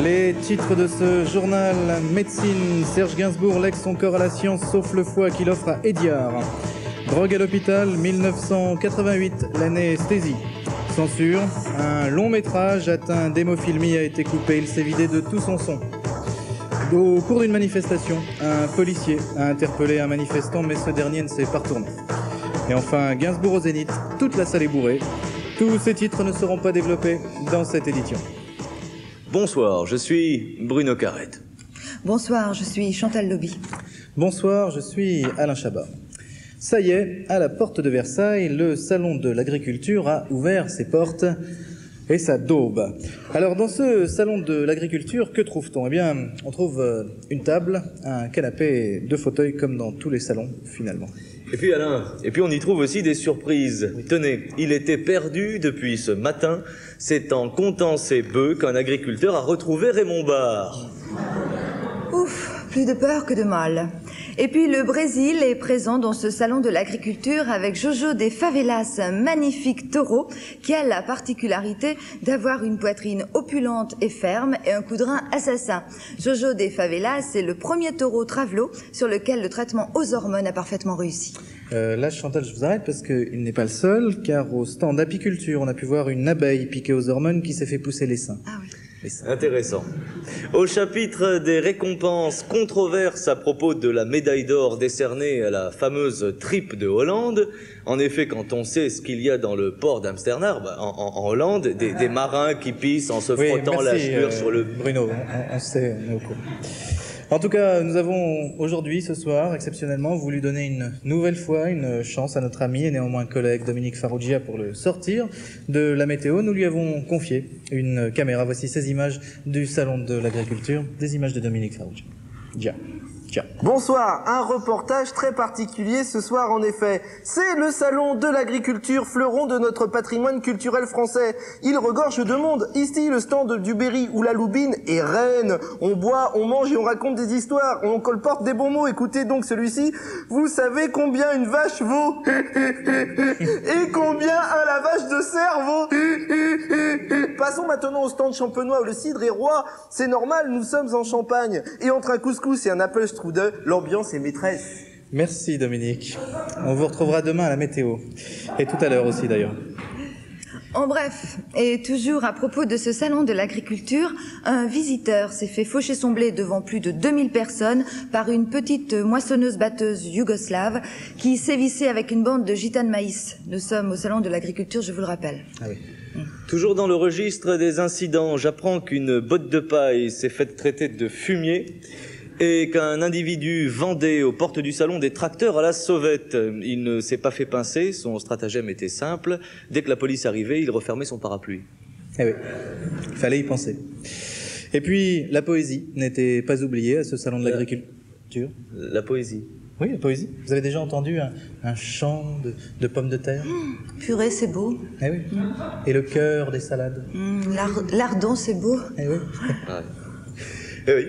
Les titres de ce journal: médecine, Serge Gainsbourg lègue son corps à la science sauf le foie qu'il offre à Ediard. Drogue à l'hôpital, 1988, l'anesthésie. Censure, un long métrage atteint d'hémophilie a été coupé, il s'est vidé de tout son son. Au cours d'une manifestation, un policier a interpellé un manifestant, mais ce dernier ne s'est pas retourné. Et enfin, Gainsbourg au Zénith, toute la salle est bourrée. Tous ces titres ne seront pas développés dans cette édition. Bonsoir, je suis Bruno Carrette. Bonsoir, je suis Chantal Lobby. Bonsoir, je suis Alain Chabat. Ça y est, à la porte de Versailles, le salon de l'agriculture a ouvert ses portes et ça daube. Alors dans ce salon de l'agriculture, que trouve-t-on? Eh bien, on trouve une table, un canapé et 2 fauteuils comme dans tous les salons finalement. Et puis Alain, on y trouve aussi des surprises. Oui. Tenez, il était perdu depuis ce matin. C'est en comptant ses bœufs qu'un agriculteur a retrouvé Raymond Barre. Ouf, plus de peur que de mal. Et puis le Brésil est présent dans ce salon de l'agriculture avec Jojo des Favelas, un magnifique taureau qui a la particularité d'avoir une poitrine opulente et ferme et un coup de rein assassin. Jojo des Favelas est le premier taureau travelo sur lequel le traitement aux hormones a parfaitement réussi. Là, Chantal, je vous arrête parce qu'il n'est pas le seul, car au stand d'apiculture, on a pu voir une abeille piquée aux hormones qui s'est fait pousser les seins. Ah oui. Intéressant. Au chapitre des récompenses, controverses à propos de la médaille d'or décernée à la fameuse tripe de Hollande. En effet, quand on sait ce qu'il y a dans le port d'Amsterdam, en Hollande, des marins qui pissent en se frottant la chlure sur le... Bruno, on sait, on est au courant. En tout cas, nous avons aujourd'hui, ce soir, exceptionnellement, voulu donner une nouvelle fois une chance à notre ami et néanmoins collègue Dominique Farrugia pour le sortir de la météo. Nous lui avons confié une caméra. Voici ces images du salon de l'agriculture, des images de Dominique Farrugia. Bonsoir, un reportage très particulier ce soir en effet. C'est le salon de l'agriculture, fleuron de notre patrimoine culturel français. Il regorge de monde. Ici, le stand du Berry ou la Loubine est reine. On boit, on mange et on raconte des histoires. On colporte des bons mots. Écoutez donc celui-ci. Vous savez combien une vache vaut? Et combien un lavage de cerf vaut? Passons maintenant au stand champenois où le cidre est roi. C'est normal, nous sommes en Champagne. Et entre un couscous et un apple strudel, l'ambiance est maîtresse. Merci Dominique. On vous retrouvera demain à la météo. Et tout à l'heure aussi d'ailleurs. En bref, et toujours à propos de ce salon de l'agriculture, un visiteur s'est fait faucher son blé devant plus de 2000 personnes par une petite moissonneuse-batteuse yougoslave qui sévissait avec une bande de gitanes maïs. Nous sommes au salon de l'agriculture, je vous le rappelle. Ah oui. Toujours dans le registre des incidents, j'apprends qu'une botte de paille s'est faite traiter de fumier et qu'un individu vendait aux portes du salon des tracteurs à la sauvette. Il ne s'est pas fait pincer, son stratagème était simple. Dès que la police arrivait, il refermait son parapluie. Eh oui, il fallait y penser. Et puis, la poésie n'était pas oubliée à ce salon de l'agriculture. La poésie. Oui, la poésie. Vous avez déjà entendu un chant de pommes de terre? Purée, c'est beau. Eh oui. Et le cœur des salades. Lardon, c'est beau. Eh oui. Ouais. Eh oui.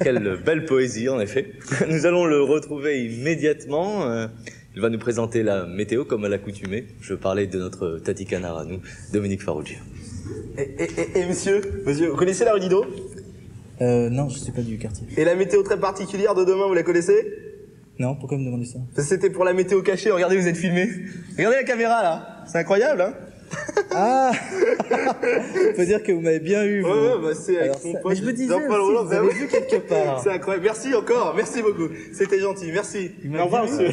Quelle belle poésie, en effet. Nous allons le retrouver immédiatement. Il va nous présenter la météo comme à l'accoutumée. Je parlais de notre Tati Canard à nous, Dominique Farrugia. Et monsieur, vous connaissez la rue Didot? Non, je ne suis pas du quartier. Et la météo très particulière de demain, vous la connaissez? Non, pourquoi me demander ça? C'était pour la météo cachée, regardez, vous êtes filmé. Regardez la caméra là, c'est incroyable hein. Ah. Faut dire que vous m'avez bien eu. Ouais, bah c'est avec son pote. Mais je me disais aussi, vous vous avez vu quelque part. C'est incroyable, merci encore, merci beaucoup. C'était gentil, merci. Au revoir monsieur.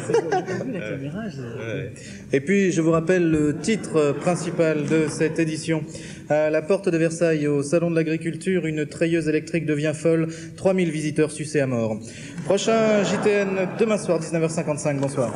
Et puis, je vous rappelle le titre principal de cette édition. À la porte de Versailles, au salon de l'agriculture, une treilleuse électrique devient folle. 3000 visiteurs sucés à mort. Prochain JTN demain soir, 19h55. Bonsoir.